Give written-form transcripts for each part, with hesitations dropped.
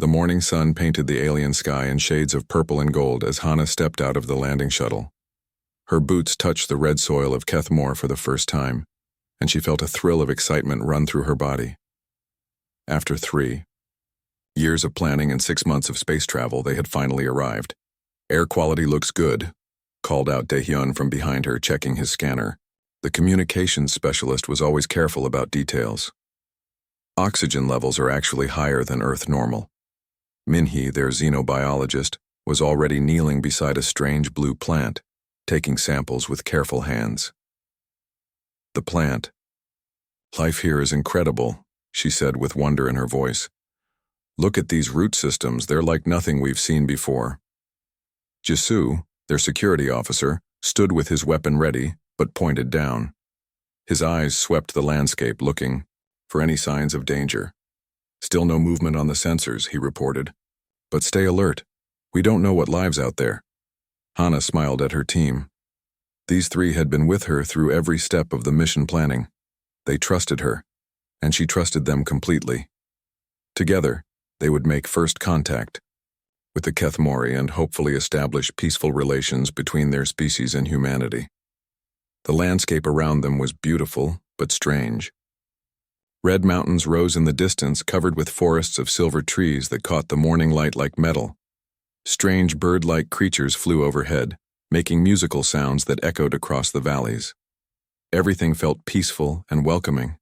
The morning sun painted the alien sky in shades of purple and gold as Hana stepped out of the landing shuttle. Her boots touched the red soil of Kethmore for the first time, and she felt a thrill of excitement run through her body. After 3 years of planning and 6 months of space travel, they had finally arrived. "Air quality looks good," called out Daehyun from behind her, checking his scanner. The communications specialist was always careful about details. "Oxygen levels are actually higher than Earth normal." Minhee, their xenobiologist, was already kneeling beside a strange blue plant, taking samples with careful hands. The plant. "Life here is incredible," she said with wonder in her voice. "Look at these root systems, they're like nothing we've seen before." Jisoo, their security officer, stood with his weapon ready, but pointed down. His eyes swept the landscape, looking for any signs of danger. "Still no movement on the sensors," he reported. "But stay alert. We don't know what lives out there." Hana smiled at her team. These 3 had been with her through every step of the mission planning. They trusted her, and she trusted them completely. Together, they would make first contact with the Kethmori and hopefully establish peaceful relations between their species and humanity. The landscape around them was beautiful, but strange. Red mountains rose in the distance, covered with forests of silver trees that caught the morning light like metal. Strange bird-like creatures flew overhead, making musical sounds that echoed across the valleys. Everything felt peaceful and welcoming.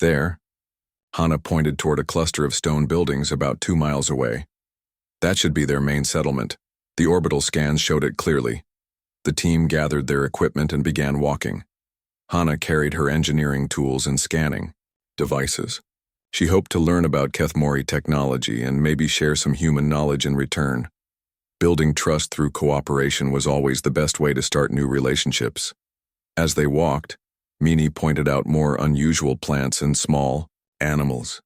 There, Hana pointed toward a cluster of stone buildings about 2 miles away. That should be their main settlement. The orbital scans showed it clearly. The team gathered their equipment and began walking. Hana carried her engineering tools and scanning devices. She hoped to learn about Kethmori technology and maybe share some human knowledge in return. Building trust through cooperation was always the best way to start new relationships. As they walked, Minhee pointed out more unusual plants and small animals.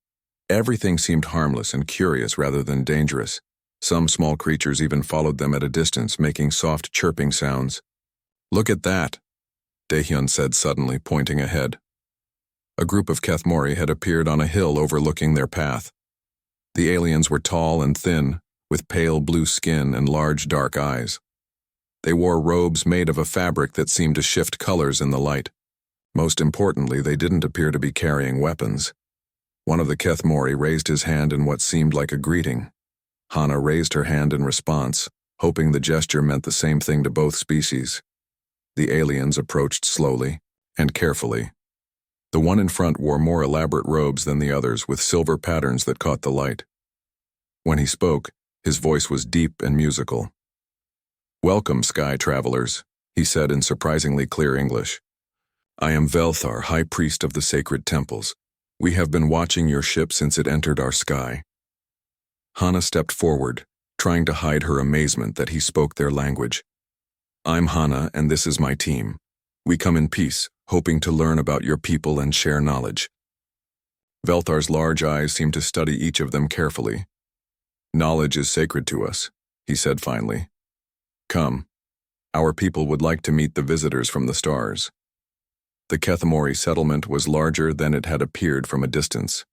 Everything seemed harmless and curious rather than dangerous. Some small creatures even followed them at a distance, making soft chirping sounds. "Look at that," Daehyun said suddenly, pointing ahead. A group of Kethmori had appeared on a hill overlooking their path. The aliens were tall and thin, with pale blue skin and large dark eyes. They wore robes made of a fabric that seemed to shift colors in the light. Most importantly, they didn't appear to be carrying weapons. One of the Kethmori raised his hand in what seemed like a greeting. Hana raised her hand in response, hoping the gesture meant the same thing to both species. The aliens approached slowly and carefully. The one in front wore more elaborate robes than the others, with silver patterns that caught the light. When he spoke, his voice was deep and musical. "Welcome, sky travelers," he said in surprisingly clear English. "I am Velthar, High Priest of the Sacred Temples. We have been watching your ship since it entered our sky." Hana stepped forward, trying to hide her amazement that he spoke their language. "I'm Hana, and this is my team. We come in peace, hoping to learn about your people and share knowledge." Velthar's large eyes seemed to study each of them carefully. "Knowledge is sacred to us," he said finally. "Come. Our people would like to meet the visitors from the stars." The Kethmori settlement was larger than it had appeared from a distance.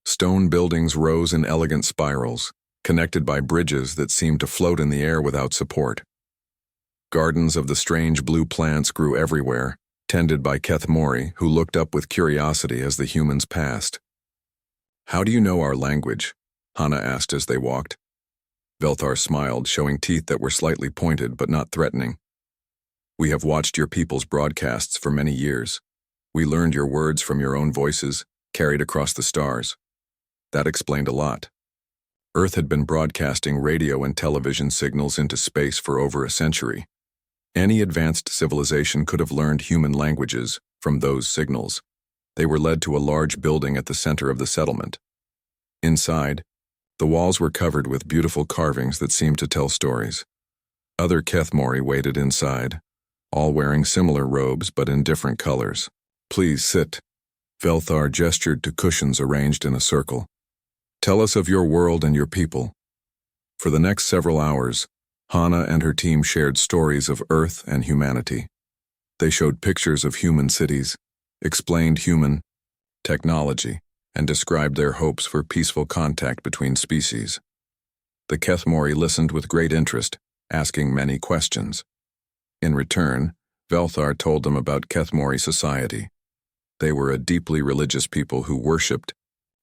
Stone buildings rose in elegant spirals, connected by bridges that seemed to float in the air without support. Gardens of the strange blue plants grew everywhere, tended by Kethmori, who looked up with curiosity as the humans passed. "How do you know our language?" Hana asked as they walked. Velthar smiled, showing teeth that were slightly pointed but not threatening. "We have watched your people's broadcasts for many years. We learned your words from your own voices, carried across the stars." That explained a lot. Earth had been broadcasting radio and television signals into space for over a century. Any advanced civilization could have learned human languages from those signals. They were led to a large building at the center of the settlement. Inside, the walls were covered with beautiful carvings that seemed to tell stories. Other Kethmori waited inside, all wearing similar robes but in different colors. "Please sit." Velthar gestured to cushions arranged in a circle. "Tell us of your world and your people." For the next several hours, Hana and her team shared stories of Earth and humanity. They showed pictures of human cities, explained human technology, and described their hopes for peaceful contact between species. The Kethmori listened with great interest, asking many questions. In return, Velthar told them about Kethmori society. They were a deeply religious people who worshipped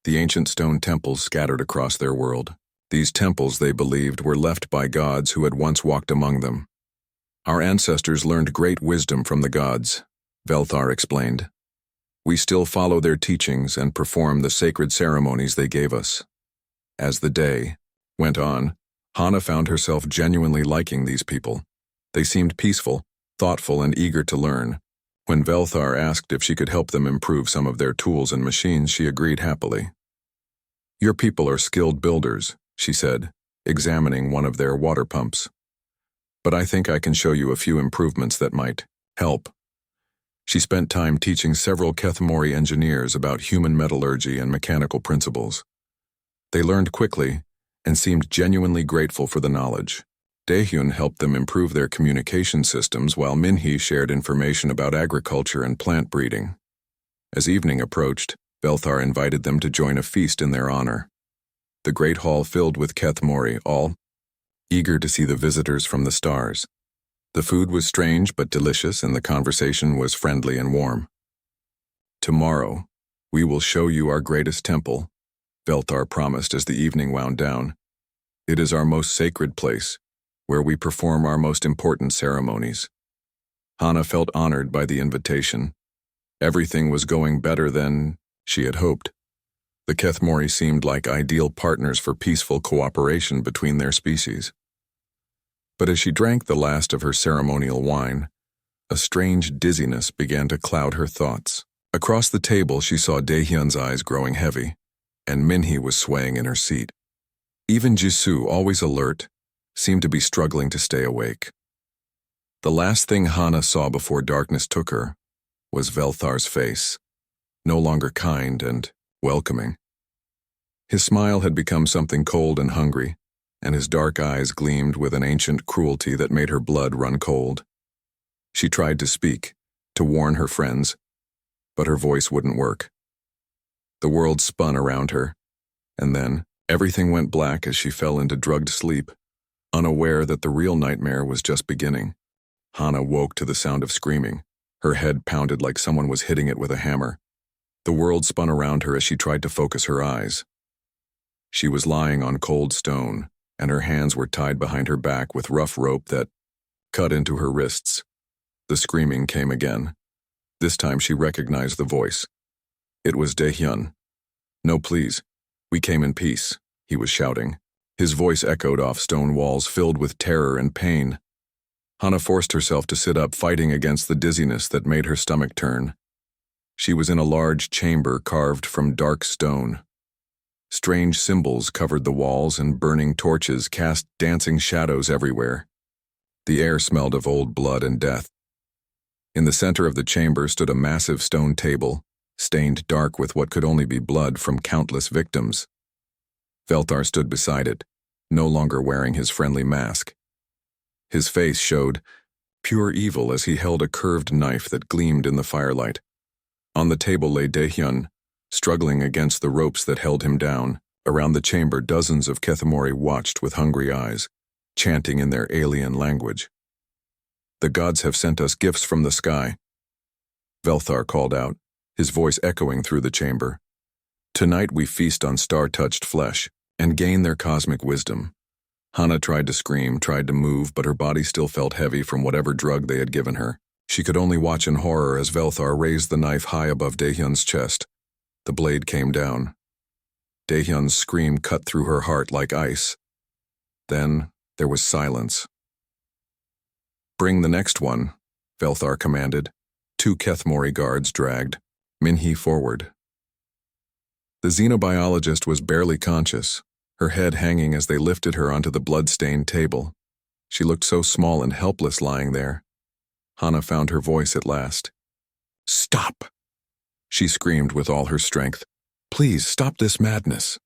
the ancient stone temples scattered across their world. These temples, they believed, were left by gods who had once walked among them. Our ancestors learned great wisdom from the gods, Velthar explained. We still follow their teachings and perform the sacred ceremonies they gave us. As the day went on, Hana found herself genuinely liking these people. They seemed peaceful, thoughtful, and eager to learn. When Velthar asked if she could help them improve some of their tools and machines, she agreed happily. Your people are skilled builders, she said, examining one of their water pumps. But I think I can show you a few improvements that might help. She spent time teaching several Kethmori engineers about human metallurgy and mechanical principles. They learned quickly and seemed genuinely grateful for the knowledge. Daehyun helped them improve their communication systems while Minhee shared information about agriculture and plant breeding. As evening approached, Velthar invited them to join a feast in their honor. The great hall filled with Kethmori, all eager to see the visitors from the stars. The food was strange but delicious, and the conversation was friendly and warm. Tomorrow, we will show you our greatest temple, Velthar promised as the evening wound down. It is our most sacred place, where we perform our most important ceremonies. Hana felt honored by the invitation. Everything was going better than she had hoped. The Kethmori seemed like ideal partners for peaceful cooperation between their species. But as she drank the last of her ceremonial wine, a strange dizziness began to cloud her thoughts. Across the table, she saw Daehyun's eyes growing heavy, and Minhee was swaying in her seat. Even Jisoo, always alert, seemed to be struggling to stay awake. The last thing Hana saw before darkness took her was Velthar's face, no longer kind and welcoming. His smile had become something cold and hungry, and his dark eyes gleamed with an ancient cruelty that made her blood run cold. She tried to speak, to warn her friends, but her voice wouldn't work. The world spun around her, and then everything went black as she fell into drugged sleep, unaware that the real nightmare was just beginning. Hana woke to the sound of screaming. Her head pounded like someone was hitting it with a hammer. The world spun around her as she tried to focus her eyes. She was lying on cold stone, and her hands were tied behind her back with rough rope that cut into her wrists. The screaming came again. This time she recognized the voice. It was Daehyun. "No, please. We came in peace," he was shouting. His voice echoed off stone walls filled with terror and pain. Hana forced herself to sit up, fighting against the dizziness that made her stomach turn. She was in a large chamber carved from dark stone. Strange symbols covered the walls, and burning torches cast dancing shadows everywhere. The air smelled of old blood and death. In the center of the chamber stood a massive stone table, stained dark with what could only be blood from countless victims. Velthar stood beside it, no longer wearing his friendly mask. His face showed pure evil as he held a curved knife that gleamed in the firelight. On the table lay Daehyun, struggling against the ropes that held him down. Around the chamber, dozens of Kethmori watched with hungry eyes, chanting in their alien language. "The gods have sent us gifts from the sky," Velthar called out, his voice echoing through the chamber. "Tonight we feast on star-touched flesh and gain their cosmic wisdom." Hana tried to scream, tried to move, but her body still felt heavy from whatever drug they had given her. She could only watch in horror as Velthar raised the knife high above Daehyun's chest. The blade came down. Daehyun's scream cut through her heart like ice. Then there was silence. "Bring the next one," Velthar commanded. 2 Kethmori guards dragged Minhee forward. The xenobiologist was barely conscious, her head hanging as they lifted her onto the blood-stained table. She looked so small and helpless lying there. Hana found her voice at last. "Stop!" she screamed with all her strength. "Please, stop this madness."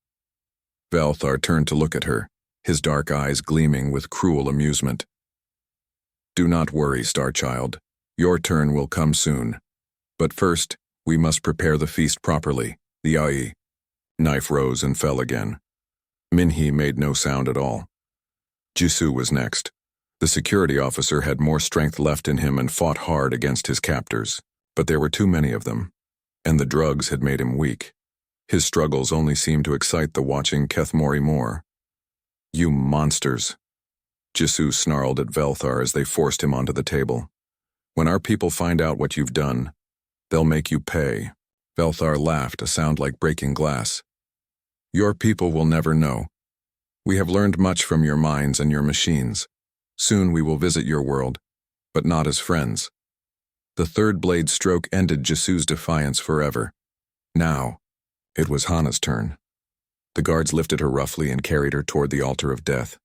Velthar turned to look at her, his dark eyes gleaming with cruel amusement. "Do not worry, Star Child. Your turn will come soon. But first, we must prepare the feast properly, the ai." Knife rose and fell again. Minhee made no sound at all. Jisoo was next. The security officer had more strength left in him and fought hard against his captors, but there were too many of them, and the drugs had made him weak. His struggles only seemed to excite the watching Kethmori more. "You monsters," Jisoo snarled at Velthar as they forced him onto the table. "When our people find out what you've done, they'll make you pay." Velthar laughed, a sound like breaking glass. "Your people will never know. We have learned much from your minds and your machines. Soon we will visit your world, but not as friends." The third blade stroke ended Jisoo's defiance forever. Now, it was Hana's turn. The guards lifted her roughly and carried her toward the altar of death.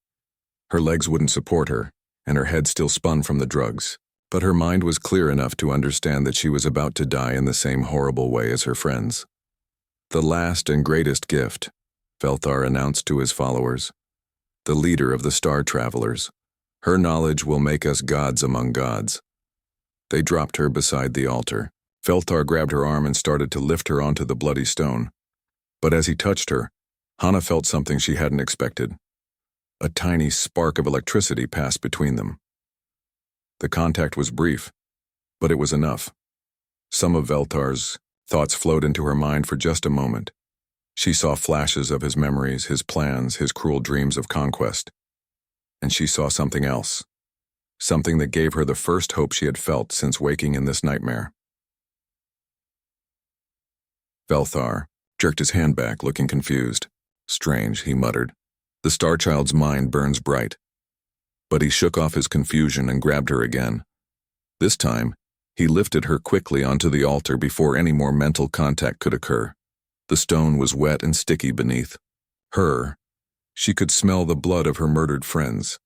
Her legs wouldn't support her, and her head still spun from the drugs, but her mind was clear enough to understand that she was about to die in the same horrible way as her friends. "The last and greatest gift," Velthar announced to his followers. "The leader of the Star Travelers. Her knowledge will make us gods among gods." They dropped her beside the altar. Velthar grabbed her arm and started to lift her onto the bloody stone. But as he touched her, Hana felt something she hadn't expected. A tiny spark of electricity passed between them. The contact was brief, but it was enough. Some of Veltar's thoughts flowed into her mind for just a moment. She saw flashes of his memories, his plans, his cruel dreams of conquest. And she saw something else. Something that gave her the first hope she had felt since waking in this nightmare. Velthar jerked his hand back, looking confused. "Strange," he muttered. "The Star Child's mind burns bright." But he shook off his confusion and grabbed her again. This time, he lifted her quickly onto the altar before any more mental contact could occur. The stone was wet and sticky beneath. She could smell the blood of her murdered friends.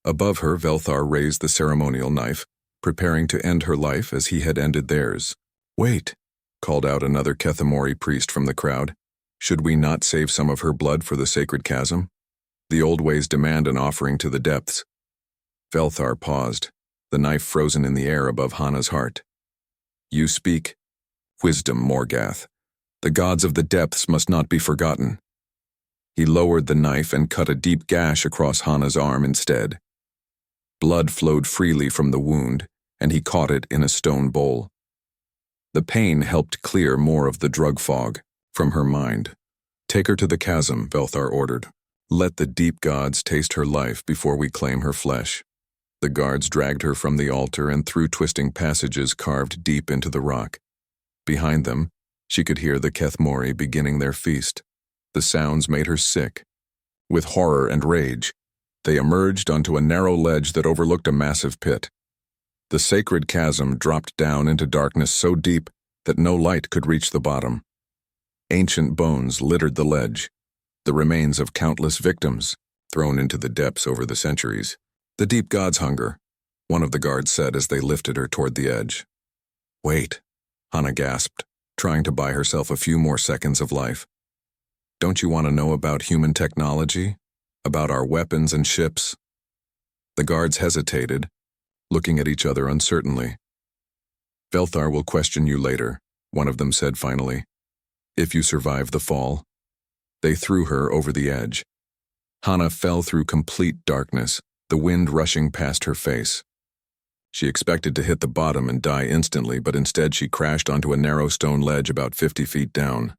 Above her, Velthar raised the ceremonial knife, preparing to end her life as he had ended theirs. "Wait," called out another Kethmori priest from the crowd. "Should we not save some of her blood for the sacred chasm? The old ways demand an offering to the depths." Velthar paused, the knife frozen in the air above Hana's heart. "You speak wisdom, Morgath. The gods of the depths must not be forgotten." He lowered the knife and cut a deep gash across Hana's arm instead. Blood flowed freely from the wound, and he caught it in a stone bowl. The pain helped clear more of the drug fog from her mind. "Take her to the chasm," Velthar ordered. "Let the deep gods taste her life before we claim her flesh." The guards dragged her from the altar and through twisting passages carved deep into the rock. Behind them, she could hear the Kethmori beginning their feast. The sounds made her sick. With horror and rage, they emerged onto a narrow ledge that overlooked a massive pit. The sacred chasm dropped down into darkness so deep that no light could reach the bottom. Ancient bones littered the ledge, the remains of countless victims thrown into the depths over the centuries. "The deep gods hunger," one of the guards said as they lifted her toward the edge. "Wait," Hana gasped, trying to buy herself a few more seconds of life. "Don't you want to know about human technology? About our weapons and ships?" The guards hesitated, looking at each other uncertainly. "Velthar will question you later," one of them said finally. "If you survive the fall." They threw her over the edge. Hana fell through complete darkness, the wind rushing past her face. She expected to hit the bottom and die instantly, but instead she crashed onto a narrow stone ledge about 50 feet down.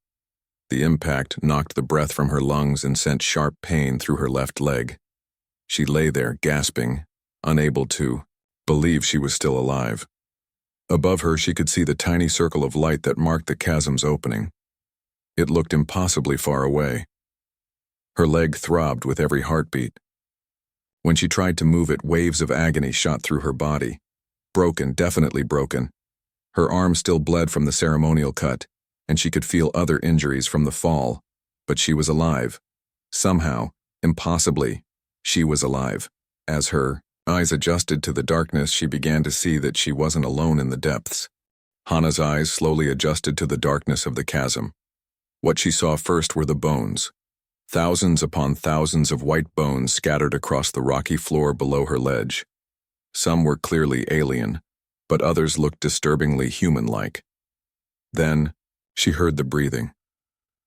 The impact knocked the breath from her lungs and sent sharp pain through her left leg. She lay there, gasping, unable to believe she was still alive. Above her, she could see the tiny circle of light that marked the chasm's opening. It looked impossibly far away. Her leg throbbed with every heartbeat. When she tried to move it, waves of agony shot through her body. Broken, definitely broken. Her arm still bled from the ceremonial cut, and she could feel other injuries from the fall, but she was alive. Somehow, impossibly, she was alive. As her eyes adjusted to the darkness, she began to see that she wasn't alone in the depths. Hana's eyes slowly adjusted to the darkness of the chasm. What she saw first were the bones. Thousands upon thousands of white bones scattered across the rocky floor below her ledge. Some were clearly alien, but others looked disturbingly human-like. Then, she heard the breathing.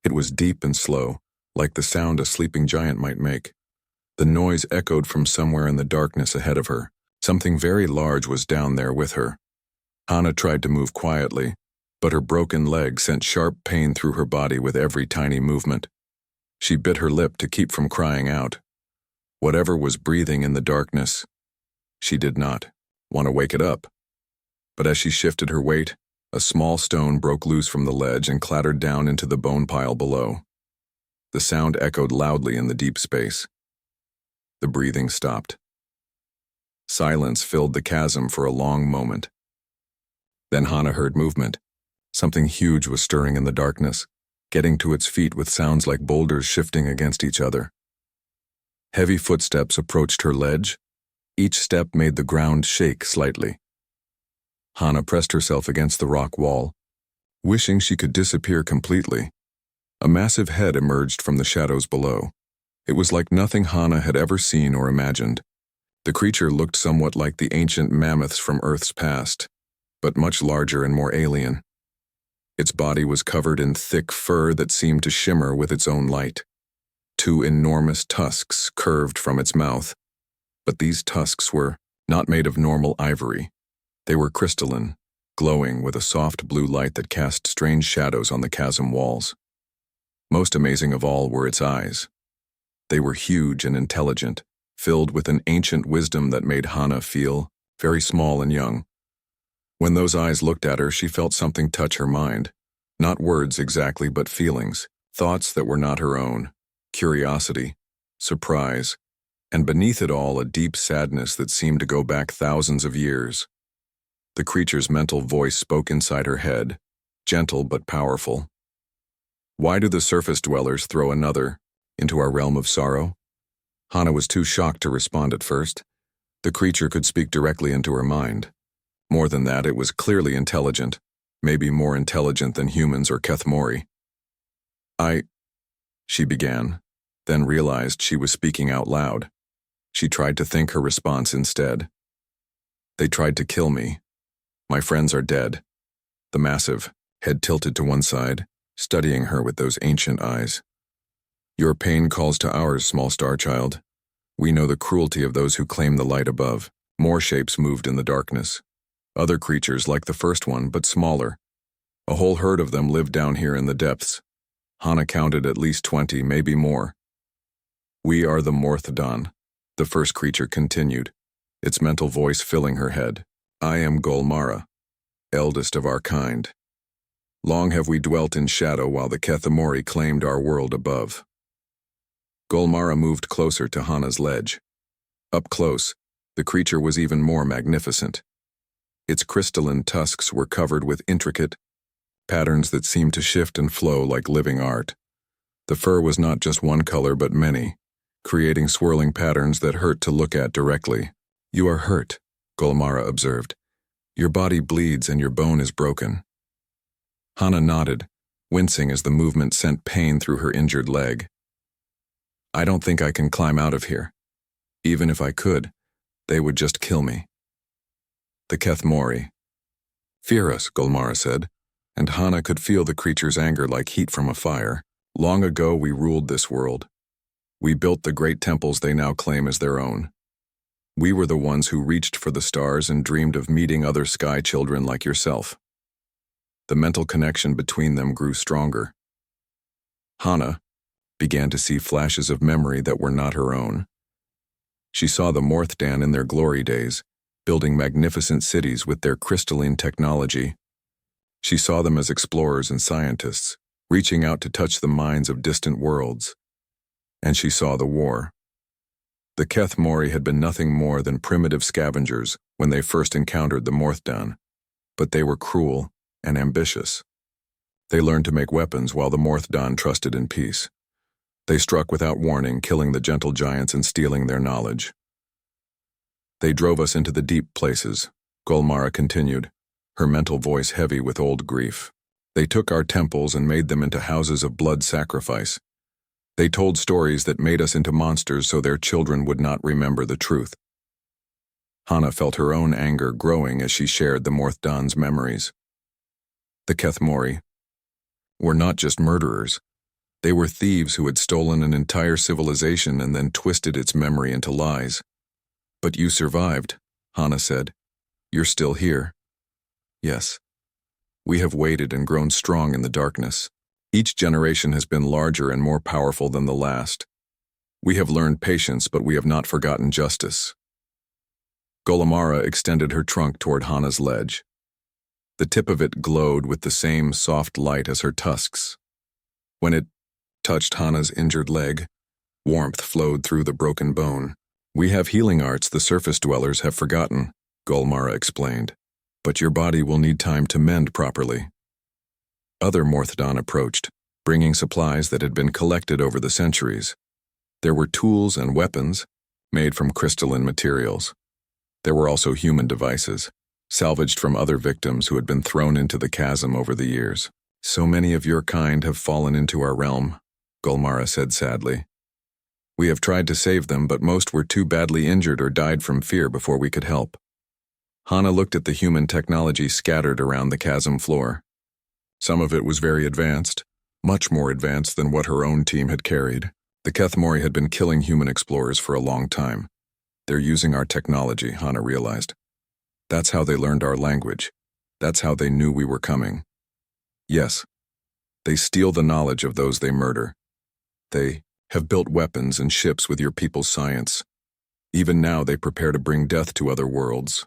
It was deep and slow, like the sound a sleeping giant might make. The noise echoed from somewhere in the darkness ahead of her. Something very large was down there with her. Hana tried to move quietly, but her broken leg sent sharp pain through her body with every tiny movement. She bit her lip to keep from crying out. Whatever was breathing in the darkness, she did not want to wake it up. But as she shifted her weight, a small stone broke loose from the ledge and clattered down into the bone pile below. The sound echoed loudly in the deep space. The breathing stopped. Silence filled the chasm for a long moment. Then Hana heard movement. Something huge was stirring in the darkness, getting to its feet with sounds like boulders shifting against each other. Heavy footsteps approached her ledge. Each step made the ground shake slightly. Hana pressed herself against the rock wall, wishing she could disappear completely. A massive head emerged from the shadows below. It was like nothing Hana had ever seen or imagined. The creature looked somewhat like the ancient mammoths from Earth's past, but much larger and more alien. Its body was covered in thick fur that seemed to shimmer with its own light. Two enormous tusks curved from its mouth, but these tusks were not made of normal ivory. They were crystalline, glowing with a soft blue light that cast strange shadows on the chasm walls. Most amazing of all were its eyes. They were huge and intelligent, filled with an ancient wisdom that made Hana feel very small and young. When those eyes looked at her, she felt something touch her mind. Not words exactly, but feelings, thoughts that were not her own. Curiosity, surprise, and beneath it all a deep sadness that seemed to go back thousands of years. The creature's mental voice spoke inside her head, gentle but powerful. Why do the surface dwellers throw another into our realm of sorrow? Hana was too shocked to respond at first. The creature could speak directly into her mind. More than that, it was clearly intelligent, maybe more intelligent than humans or Kethmori. She began, then realized she was speaking out loud. She tried to think her response instead. They tried to kill me. My friends are dead. The massive, head tilted to one side, studying her with those ancient eyes. Your pain calls to ours, small star child. We know the cruelty of those who claim the light above. More shapes moved in the darkness. Other creatures like the first one, but smaller. A whole herd of them lived down here in the depths. Hana counted at least 20, maybe more. We are the Morthdon, the first creature continued, its mental voice filling her head. I am Golmara, eldest of our kind. Long have we dwelt in shadow while the Kethmori claimed our world above. Golmara moved closer to Hana's ledge. Up close, the creature was even more magnificent. Its crystalline tusks were covered with intricate patterns that seemed to shift and flow like living art. The fur was not just one color but many, creating swirling patterns that hurt to look at directly. You are hurt, Golmara observed. Your body bleeds and your bone is broken. Hana nodded, wincing as the movement sent pain through her injured leg. I don't think I can climb out of here. Even if I could, they would just kill me. The Kethmori. Fear us, Golmara said, and Hana could feel the creature's anger like heat from a fire. Long ago we ruled this world. We built the great temples they now claim as their own. We were the ones who reached for the stars and dreamed of meeting other sky children like yourself. The mental connection between them grew stronger. Hana began to see flashes of memory that were not her own. She saw the Morthdan in their glory days, building magnificent cities with their crystalline technology. She saw them as explorers and scientists, reaching out to touch the minds of distant worlds. And she saw the war. The Kethmori had been nothing more than primitive scavengers when they first encountered the Morthdan, but they were cruel and ambitious. They learned to make weapons while the Morthdan trusted in peace. They struck without warning, killing the gentle giants and stealing their knowledge. They drove us into the deep places, Golmara continued, her mental voice heavy with old grief. They took our temples and made them into houses of blood sacrifice. They told stories that made us into monsters so their children would not remember the truth. Hana felt her own anger growing as she shared the Morthdan's memories. The Kethmori were not just murderers, They were thieves who had stolen an entire civilization and then twisted its memory into lies. But you survived, Hana said. You're still here. Yes. We have waited and grown strong in the darkness. Each generation has been larger and more powerful than the last. We have learned patience, but we have not forgotten justice. Golimara extended her trunk toward Hana's ledge. The tip of it glowed with the same soft light as her tusks. When it touched Hana's injured leg, warmth flowed through the broken bone. We have healing arts the surface dwellers have forgotten, Golimara explained. But your body will need time to mend properly. Other Morthdon approached, bringing supplies that had been collected over the centuries. There were tools and weapons made from crystalline materials. There were also human devices, salvaged from other victims who had been thrown into the chasm over the years. So many of your kind have fallen into our realm, Golimara said sadly. We have tried to save them, but most were too badly injured or died from fear before we could help. Hana looked at the human technology scattered around the chasm floor. Some of it was very advanced, much more advanced than what her own team had carried. The Kethmori had been killing human explorers for a long time. They're using our technology, Hana realized. That's how they learned our language. That's how they knew we were coming. Yes, they steal the knowledge of those they murder. They have built weapons and ships with your people's science. Even now they prepare to bring death to other worlds.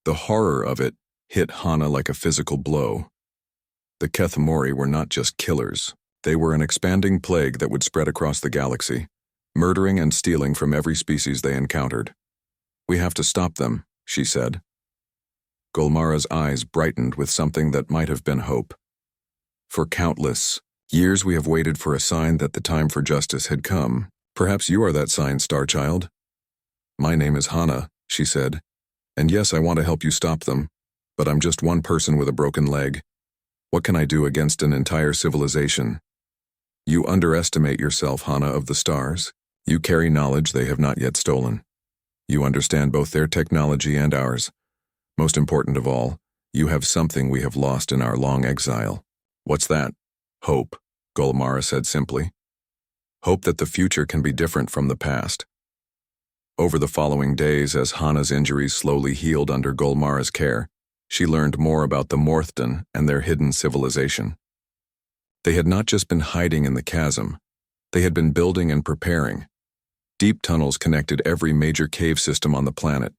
The horror of it hit Hana like a physical blow. The Kethmori were not just killers. They were an expanding plague that would spread across the galaxy, murdering and stealing from every species they encountered. We have to stop them, she said. Golimara's eyes brightened with something that might have been hope. For countless years we have waited for a sign that the time for justice had come. Perhaps you are that sign, Starchild. My name is Hana, she said. And yes, I want to help you stop them, but I'm just one person with a broken leg. What can I do against an entire civilization? You underestimate yourself, Hana of the stars. You carry knowledge they have not yet stolen. You understand both their technology and ours. Most important of all, you have something we have lost in our long exile. What's that? Hope, Golimara said simply. Hope that the future can be different from the past. Over the following days, as Hana's injuries slowly healed under Golimara's care, she learned more about the Morthdon and their hidden civilization. They had not just been hiding in the chasm, they had been building and preparing. Deep tunnels connected every major cave system on the planet.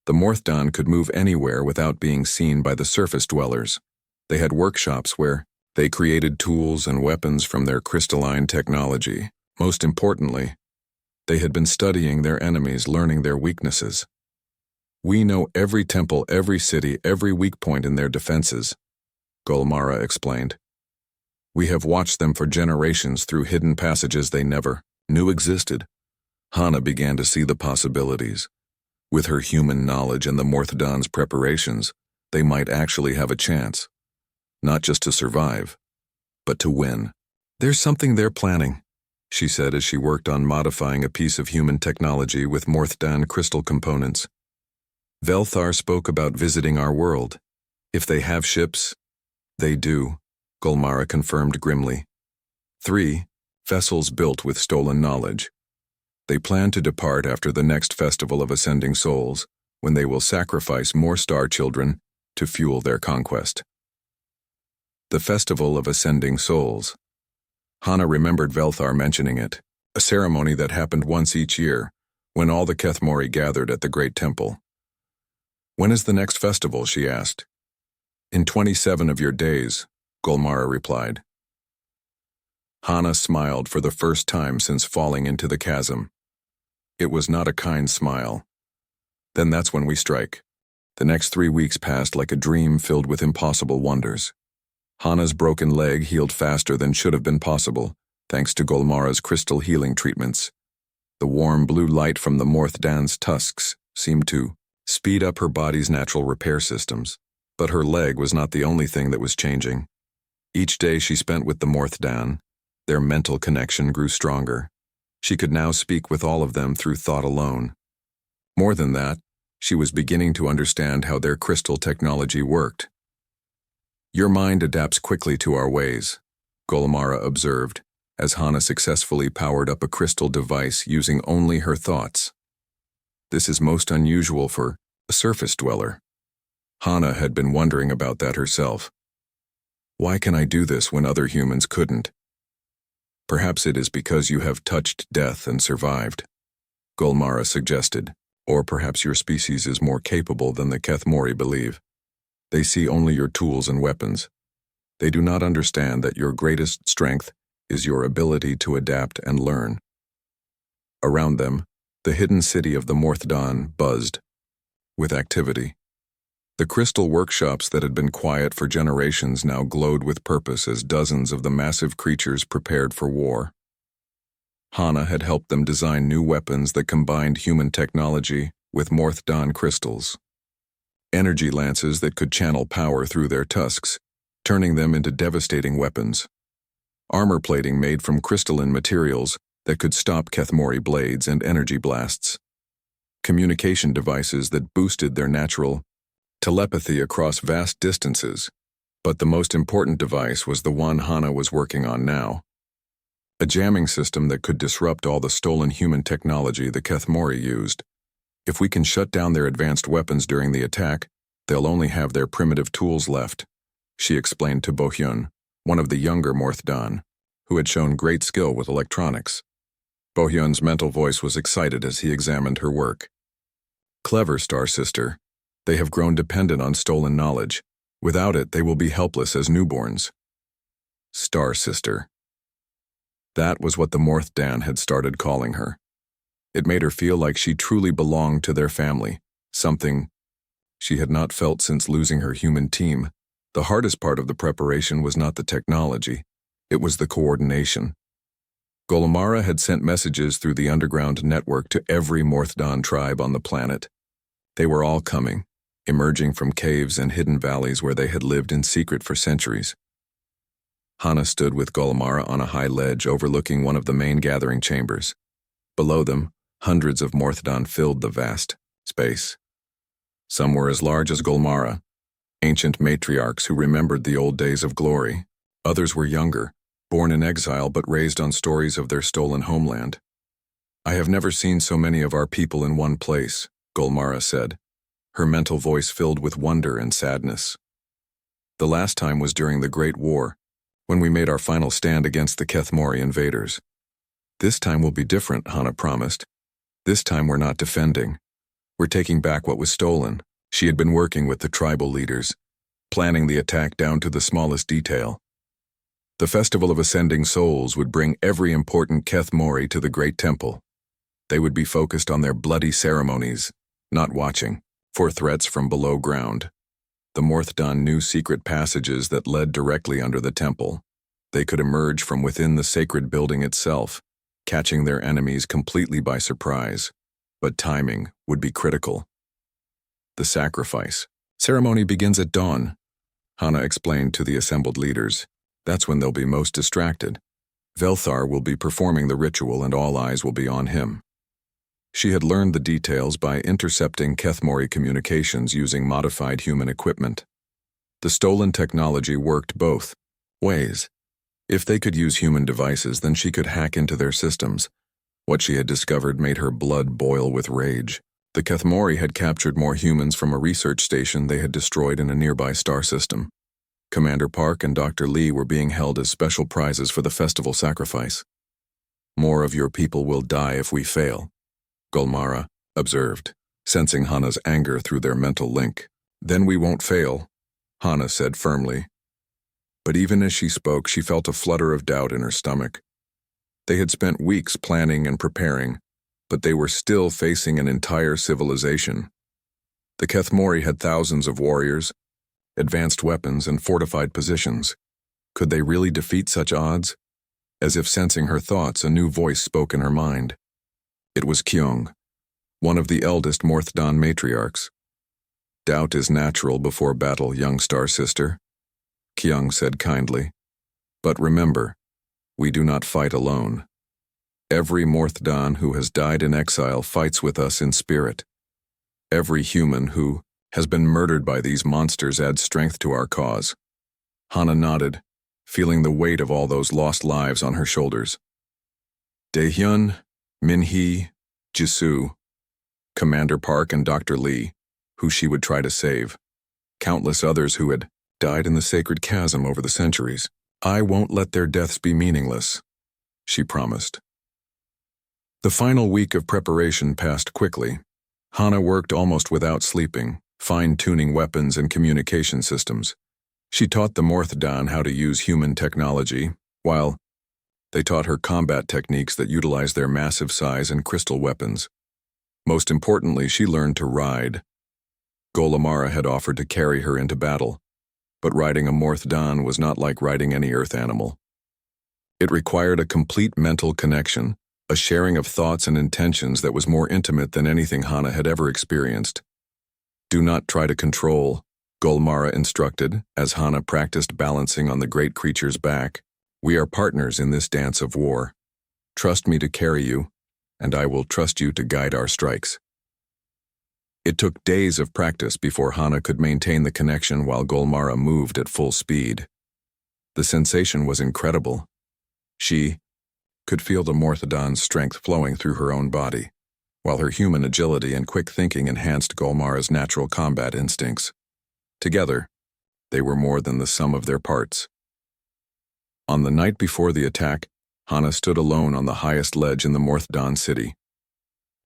The Morthdon could move anywhere without being seen by the surface dwellers. They had workshops where they created tools and weapons from their crystalline technology. Most importantly, they had been studying their enemies, learning their weaknesses. We know every temple, every city, every weak point in their defenses, Golimara explained. We have watched them for generations through hidden passages they never knew existed. Hana began to see the possibilities. With her human knowledge and the Morthdon's preparations, they might actually have a chance. Not just to survive, but to win. There's something they're planning, she said as she worked on modifying a piece of human technology with Morthdon crystal components. Velthar spoke about visiting our world. If they have ships, they do, Golimara confirmed grimly. 3 vessels built with stolen knowledge. They plan to depart after the next festival of ascending souls, when they will sacrifice more star children to fuel their conquest. The Festival of Ascending Souls. Hana remembered Velthar mentioning it, a ceremony that happened once each year, when all the Kethmori gathered at the Great Temple. When is the next festival, she asked. In 27 of your days, Golimara replied. Hana smiled for the first time since falling into the chasm. It was not a kind smile. Then that's when we strike. The next 3 weeks passed like a dream filled with impossible wonders. Hana's broken leg healed faster than should have been possible, thanks to Golimara's crystal healing treatments. The warm blue light from the Morthdon's tusks seemed to speed up her body's natural repair systems. But her leg was not the only thing that was changing. Each day she spent with the Morthdon, their mental connection grew stronger. She could now speak with all of them through thought alone. More than that, she was beginning to understand how their crystal technology worked. Your mind adapts quickly to our ways, Golimara observed, as Hana successfully powered up a crystal device using only her thoughts. This is most unusual for a surface dweller. Hana had been wondering about that herself. Why can I do this when other humans couldn't? Perhaps it is because you have touched death and survived, Golimara suggested. Or perhaps your species is more capable than the Kethmori believe. They see only your tools and weapons. They do not understand that your greatest strength is your ability to adapt and learn. Around them, the hidden city of the Morthdan buzzed with activity. The crystal workshops that had been quiet for generations now glowed with purpose as dozens of the massive creatures prepared for war. Hana had helped them design new weapons that combined human technology with Morthdan crystals. Energy lances that could channel power through their tusks, turning them into devastating weapons. Armor plating made from crystalline materials that could stop Kethmori blades and energy blasts. Communication devices that boosted their natural telepathy across vast distances. But the most important device was the one Hana was working on now. A jamming system that could disrupt all the stolen human technology the Kethmori used. If we can shut down their advanced weapons during the attack, they'll only have their primitive tools left, she explained to Bohyun, one of the younger Morthdan, who had shown great skill with electronics. Bohyun's mental voice was excited as he examined her work. Clever, Star Sister. They have grown dependent on stolen knowledge. Without it, they will be helpless as newborns. Star Sister. That was what the Morthdan had started calling her. It made her feel like she truly belonged to their family, something she had not felt since losing her human team. The hardest part of the preparation was not the technology, it was the coordination. Golimara had sent messages through the underground network to every Morthdan tribe on the planet. They were all coming, emerging from caves and hidden valleys where they had lived in secret for centuries. Hana stood with Golimara on a high ledge overlooking one of the main gathering chambers. Below them, hundreds of Morthdan filled the vast space. Some were as large as Golimara, ancient matriarchs who remembered the old days of glory. Others were younger, born in exile but raised on stories of their stolen homeland. I have never seen so many of our people in one place, Golimara said, her mental voice filled with wonder and sadness. The last time was during the Great War, when we made our final stand against the Kethmori invaders. This time will be different, Hana promised. This time we're not defending. We're taking back what was stolen. She had been working with the tribal leaders, planning the attack down to the smallest detail. The Festival of Ascending Souls would bring every important Kethmori to the Great Temple. They would be focused on their bloody ceremonies, not watching for threats from below ground. The Morthdan knew secret passages that led directly under the temple. They could emerge from within the sacred building itself, catching their enemies completely by surprise. But timing would be critical. The sacrifice ceremony begins at dawn, Hana explained to the assembled leaders. That's when they'll be most distracted. Velthar will be performing the ritual and all eyes will be on him. She had learned the details by intercepting Kethmori communications using modified human equipment. The stolen technology worked both ways. If they could use human devices, then she could hack into their systems. What she had discovered made her blood boil with rage. The Kethmori had captured more humans from a research station they had destroyed in a nearby star system. Commander Park and Dr. Lee were being held as special prizes for the festival sacrifice. More of your people will die if we fail, Golimara observed, sensing Hana's anger through their mental link. Then we won't fail, Hana said firmly. But even as she spoke, she felt a flutter of doubt in her stomach. They had spent weeks planning and preparing, but they were still facing an entire civilization. The Kethmori had thousands of warriors, advanced weapons, and fortified positions. Could they really defeat such odds? As if sensing her thoughts, a new voice spoke in her mind. It was Kyung, one of the eldest Morthdan matriarchs. Doubt is natural before battle, young Star Sister, Kyung said kindly. But remember, we do not fight alone. Every Morthdan who has died in exile fights with us in spirit. Every human who has been murdered by these monsters adds strength to our cause. Hana nodded, feeling the weight of all those lost lives on her shoulders. Daehyun, Minhee, Jisoo, Commander Park and Dr. Lee, who she would try to save. Countless others who had died in the sacred chasm over the centuries. I won't let their deaths be meaningless, she promised. The final week of preparation passed quickly. Hana worked almost without sleeping, fine-tuning weapons and communication systems. She taught the Morthdan how to use human technology, while they taught her combat techniques that utilized their massive size and crystal weapons. Most importantly, she learned to ride. Golamara had offered to carry her into battle, but riding a Morthdan was not like riding any earth animal. It required a complete mental connection, a sharing of thoughts and intentions that was more intimate than anything Hana had ever experienced. Do not try to control, Golamara instructed, as Hana practiced balancing on the great creature's back. We are partners in this dance of war. Trust me to carry you, and I will trust you to guide our strikes. It took days of practice before Hana could maintain the connection while Golamara moved at full speed. The sensation was incredible. She could feel the Morthdan's strength flowing through her own body, while her human agility and quick thinking enhanced Golamara's natural combat instincts. Together, they were more than the sum of their parts. On the night before the attack, Hana stood alone on the highest ledge in the Morthdan city.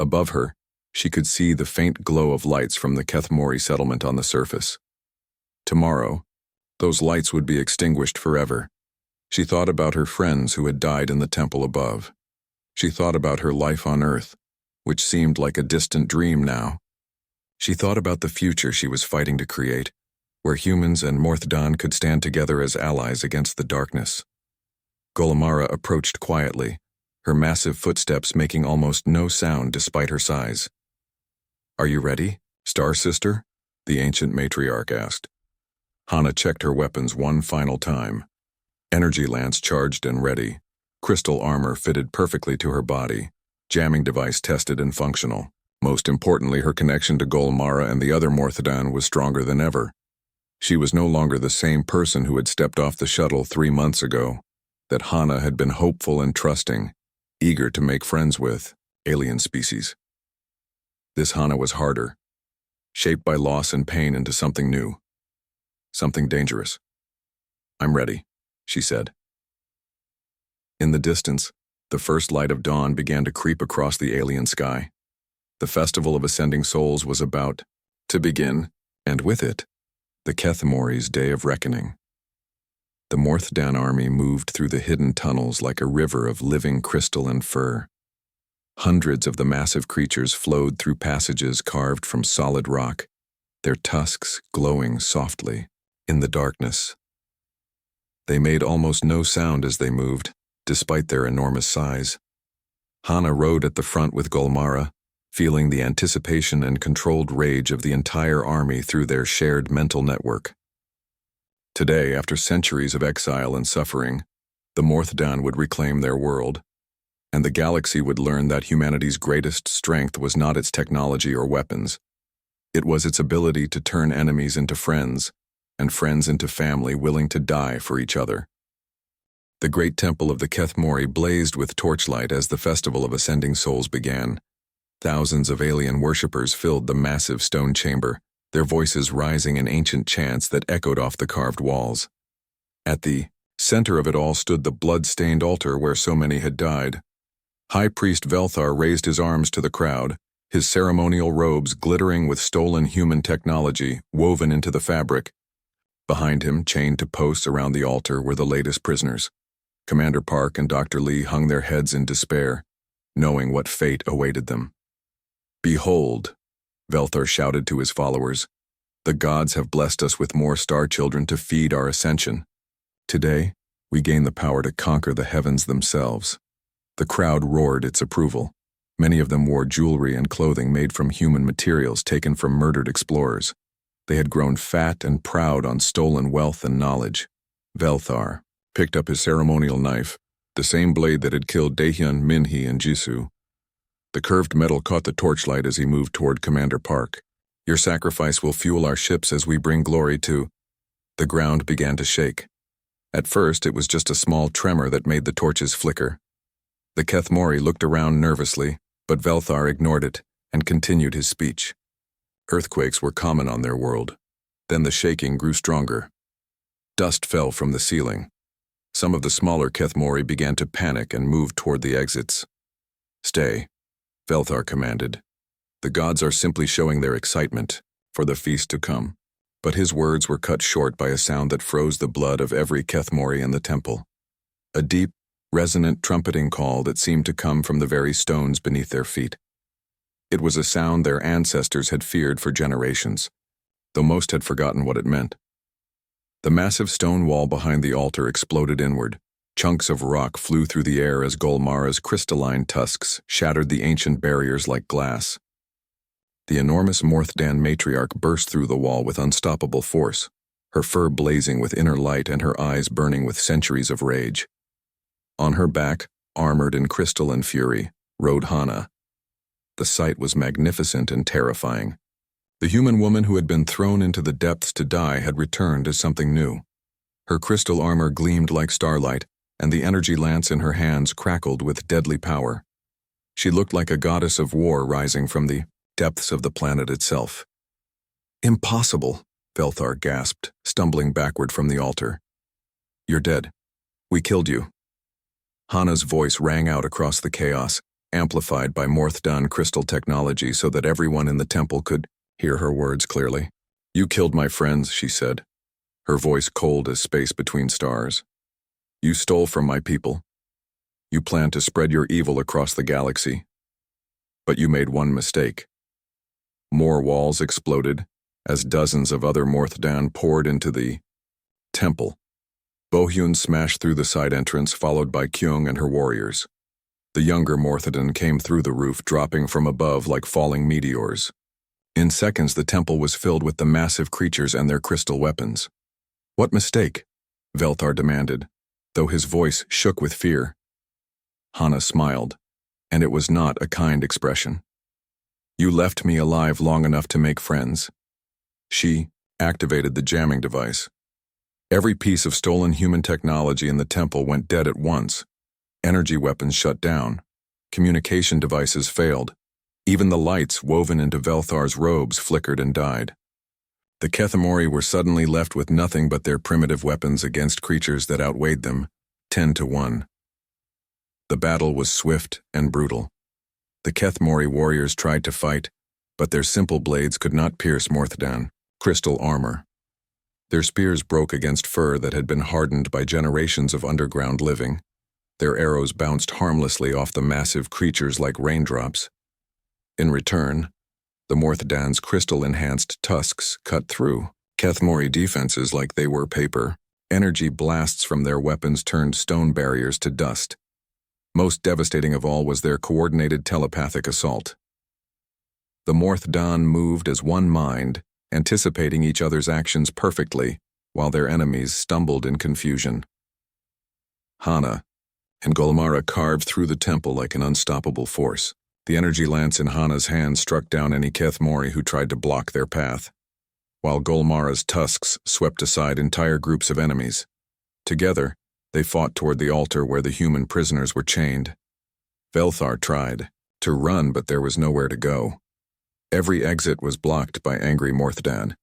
Above her, she could see the faint glow of lights from the Kethmori settlement on the surface. Tomorrow, those lights would be extinguished forever. She thought about her friends who had died in the temple above. She thought about her life on Earth, which seemed like a distant dream now. She thought about the future she was fighting to create, where humans and Morthdan could stand together as allies against the darkness. Golamara approached quietly, her massive footsteps making almost no sound despite her size. Are you ready, Star Sister? The ancient matriarch asked. Hana checked her weapons one final time. Energy lance charged and ready. Crystal armor fitted perfectly to her body. Jamming device tested and functional. Most importantly, her connection to Golamara and the other Morthdan was stronger than ever. She was no longer the same person who had stepped off the shuttle 3 months ago, that Hana had been hopeful and trusting, eager to make friends with alien species. This Hana was harder, shaped by loss and pain into something new, something dangerous. I'm ready, she said. In the distance, the first light of dawn began to creep across the alien sky. The Festival of Ascending Souls was about to begin, and with it, the Kethmori's Day of Reckoning. The Morthdan army moved through the hidden tunnels like a river of living crystal and fur. Hundreds of the massive creatures flowed through passages carved from solid rock, their tusks glowing softly in the darkness. They made almost no sound as they moved, despite their enormous size. Hana rode at the front with Golamara, feeling the anticipation and controlled rage of the entire army through their shared mental network. Today, after centuries of exile and suffering, the Morthdan would reclaim their world, and the galaxy would learn that humanity's greatest strength was not its technology or weapons. It was its ability to turn enemies into friends, and friends into family willing to die for each other. The great temple of the Kethmori blazed with torchlight as the Festival of Ascending Souls began. Thousands of alien worshippers filled the massive stone chamber, their voices rising in ancient chants that echoed off the carved walls. At the center of it all stood the blood-stained altar where so many had died. High Priest Velthar raised his arms to the crowd, his ceremonial robes glittering with stolen human technology woven into the fabric. Behind him, chained to posts around the altar, were the latest prisoners. Commander Park and Dr. Lee hung their heads in despair, knowing what fate awaited them. Behold, Velthar shouted to his followers, the gods have blessed us with more star children to feed our ascension. Today, we gain the power to conquer the heavens themselves. The crowd roared its approval. Many of them wore jewelry and clothing made from human materials taken from murdered explorers. They had grown fat and proud on stolen wealth and knowledge. Velthar picked up his ceremonial knife, the same blade that had killed Daehyun, Minhee, and Jisoo. The curved metal caught the torchlight as he moved toward Commander Park. Your sacrifice will fuel our ships as we bring glory to... The ground began to shake. At first, it was just a small tremor that made the torches flicker. The Kethmori looked around nervously, but Velthar ignored it and continued his speech. Earthquakes were common on their world. Then the shaking grew stronger. Dust fell from the ceiling. Some of the smaller Kethmori began to panic and move toward the exits. "Stay," Velthar commanded. "The gods are simply showing their excitement for the feast to come." But his words were cut short by a sound that froze the blood of every Kethmori in the temple. A deep, resonant trumpeting call that seemed to come from the very stones beneath their feet. It was a sound their ancestors had feared for generations, though most had forgotten what it meant. The massive stone wall behind the altar exploded inward. Chunks of rock flew through the air as Golmara's crystalline tusks shattered the ancient barriers like glass. The enormous Morthdan matriarch burst through the wall with unstoppable force, her fur blazing with inner light and her eyes burning with centuries of rage. On her back, armored in crystal and fury, rode Hana. The sight was magnificent and terrifying. The human woman who had been thrown into the depths to die had returned as something new. Her crystal armor gleamed like starlight, and the energy lance in her hands crackled with deadly power. She looked like a goddess of war rising from the depths of the planet itself. "Impossible," Velthar gasped, stumbling backward from the altar. "You're dead. We killed you." Hana's voice rang out across the chaos, amplified by Morthdan crystal technology so that everyone in the temple could hear her words clearly. "You killed my friends," she said, her voice cold as space between stars. "You stole from my people. You planned to spread your evil across the galaxy. But you made one mistake." More walls exploded as dozens of other Morthdan poured into the temple. Bohyun smashed through the side entrance, followed by Kyung and her warriors. The younger Morthdan came through the roof, dropping from above like falling meteors. In seconds, the temple was filled with the massive creatures and their crystal weapons. "What mistake?" Velthar demanded, though his voice shook with fear. Hana smiled, and it was not a kind expression. "You left me alive long enough to make friends." She activated the jamming device. Every piece of stolen human technology in the temple went dead at once. Energy weapons shut down. Communication devices failed. Even the lights woven into Velthar's robes flickered and died. The Kethmori were suddenly left with nothing but their primitive weapons against creatures that outweighed them, 10 to 1. The battle was swift and brutal. The Kethmori warriors tried to fight, but their simple blades could not pierce Morthdan crystal armor. Their spears broke against fur that had been hardened by generations of underground living. Their arrows bounced harmlessly off the massive creatures like raindrops. In return, the Morthdan's crystal-enhanced tusks cut through Kethmori defenses like they were paper. Energy blasts from their weapons turned stone barriers to dust. Most devastating of all was their coordinated telepathic assault. The Morthdan moved as one mind, anticipating each other's actions perfectly, while their enemies stumbled in confusion. Hana and Golmara carved through the temple like an unstoppable force. The energy lance in Hana's hand struck down any Kethmori who tried to block their path, while Golmara's tusks swept aside entire groups of enemies. Together, they fought toward the altar where the human prisoners were chained. Velthar tried to run, but there was nowhere to go. Every exit was blocked by angry Morthdan.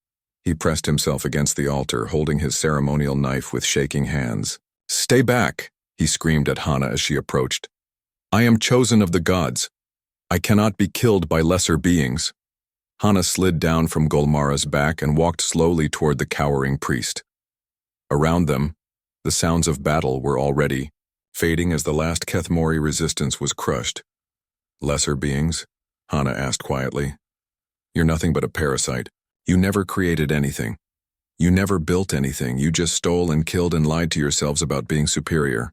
He pressed himself against the altar, holding his ceremonial knife with shaking hands. "Stay back," he screamed at Hana as she approached. "I am chosen of the gods. I cannot be killed by lesser beings." Hana slid down from Golmara's back and walked slowly toward the cowering priest. Around them, the sounds of battle were already fading as the last Kethmori resistance was crushed. "Lesser beings?" Hana asked quietly. "You're nothing but a parasite. You never created anything. You never built anything. You just stole and killed and lied to yourselves about being superior."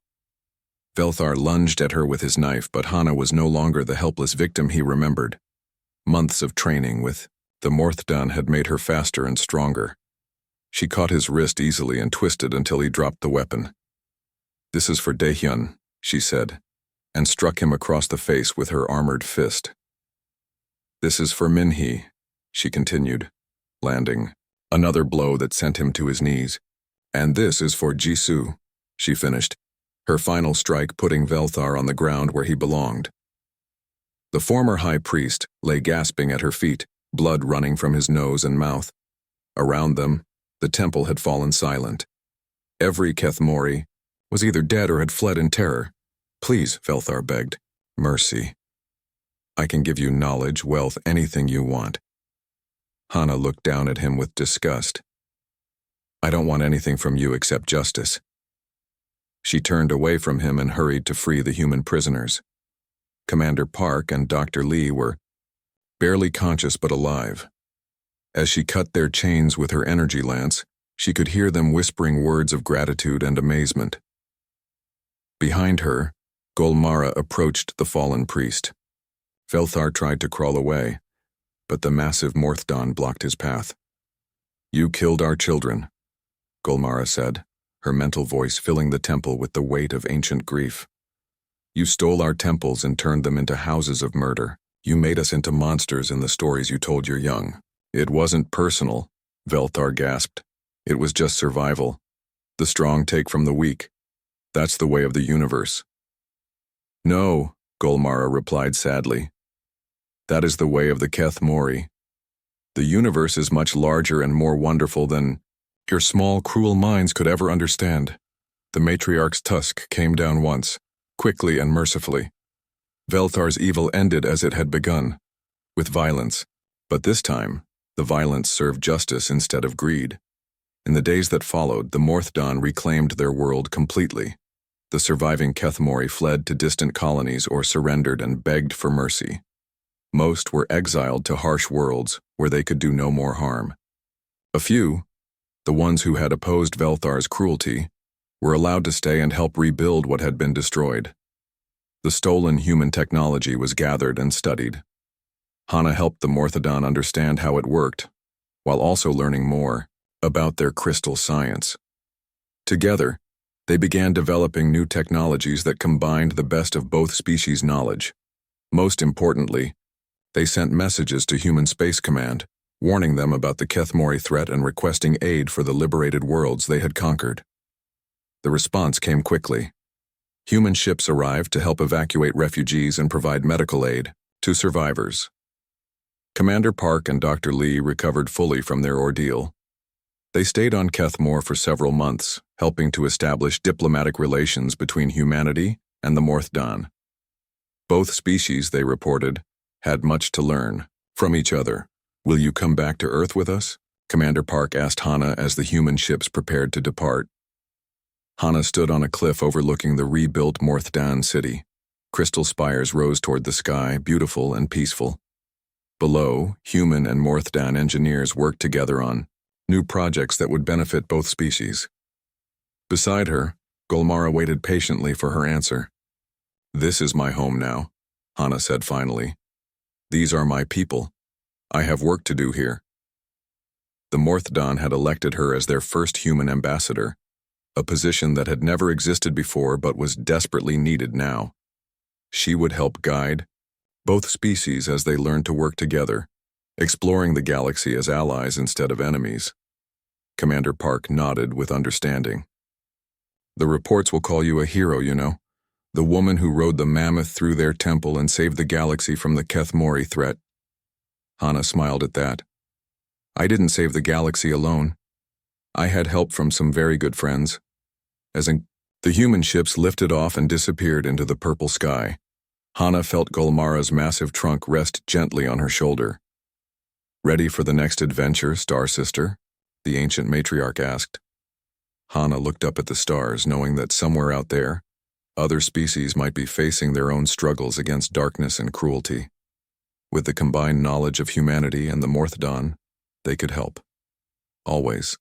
Velthar lunged at her with his knife, but Hana was no longer the helpless victim he remembered. Months of training with the Morthdan had made her faster and stronger. She caught his wrist easily and twisted until he dropped the weapon. "This is for Daehyun," she said, and struck him across the face with her armored fist. "This is for Minhee," she continued, landing another blow that sent him to his knees. "And this is for Jisoo." she finished, her final strike putting Velthar on the ground where he belonged. The former high priest lay gasping at her feet, blood running from his nose and mouth. Around them, the temple had fallen silent. Every Kethmori was either dead or had fled in terror. Please, Velthar begged. Mercy. I can give you knowledge, wealth, anything you want. Hana looked down at him with disgust. I don't want anything from you except justice. She turned away from him and hurried to free the human prisoners. Commander Park and Dr. Lee were barely conscious but alive. As she cut their chains with her energy lance, she could hear them whispering words of gratitude and amazement. Behind her, Golmara approached the fallen priest. Velthar tried to crawl away, but the massive Morthdon blocked his path. You killed our children, Golmara said, her mental voice filling the temple with the weight of ancient grief. You stole our temples and turned them into houses of murder. You made us into monsters in the stories you told your young. It wasn't personal, Velthar gasped. It was just survival. The strong take from the weak. That's the way of the universe. No, Golmara replied sadly. That is the way of the Kethmori. The universe is much larger and more wonderful than your small, cruel minds could ever understand. The matriarch's tusk came down once, quickly and mercifully. Velthar's evil ended as it had begun, with violence, but this time, the violence served justice instead of greed. In the days that followed, the Morthdon reclaimed their world completely. The surviving Kethmori fled to distant colonies or surrendered and begged for mercy. Most were exiled to harsh worlds where they could do no more harm. A few, the ones who had opposed Velthar's cruelty, were allowed to stay and help rebuild what had been destroyed. The stolen human technology was gathered and studied. Hana helped the Morthdon understand how it worked, while also learning more about their crystal science. Together, they began developing new technologies that combined the best of both species' knowledge. Most importantly, they sent messages to Human Space Command, warning them about the Kethmori threat and requesting aid for the liberated worlds they had conquered. The response came quickly. Human ships arrived to help evacuate refugees and provide medical aid to survivors. Commander Park and Dr. Lee recovered fully from their ordeal. They stayed on Kethmor for several months, helping to establish diplomatic relations between humanity and the Morthdon. Both species, they reported, had much to learn from each other. Will you come back to Earth with us? Commander Park asked Hana as the human ships prepared to depart. Hana stood on a cliff overlooking the rebuilt Morthdon city. Crystal spires rose toward the sky, beautiful and peaceful. Below, human and Morthdon engineers worked together on new projects that would benefit both species. Beside her, Golmara waited patiently for her answer. This is my home now, Hana said finally. These are my people. I have work to do here. The Morthdon had elected her as their first human ambassador, a position that had never existed before but was desperately needed now. She would help guide both species as they learned to work together, exploring the galaxy as allies instead of enemies. Commander Park nodded with understanding. The reports will call you a hero, you know. The woman who rode the Mammoth through their temple and saved the galaxy from the Kethmori threat. Hana smiled at that. I didn't save the galaxy alone. I had help from some very good friends. The human ships lifted off and disappeared into the purple sky. Hana felt Golmara's massive trunk rest gently on her shoulder. Ready for the next adventure, Star Sister? The ancient matriarch asked. Hana looked up at the stars, knowing that somewhere out there, other species might be facing their own struggles against darkness and cruelty. With the combined knowledge of humanity and the Morthdon, they could help. Always.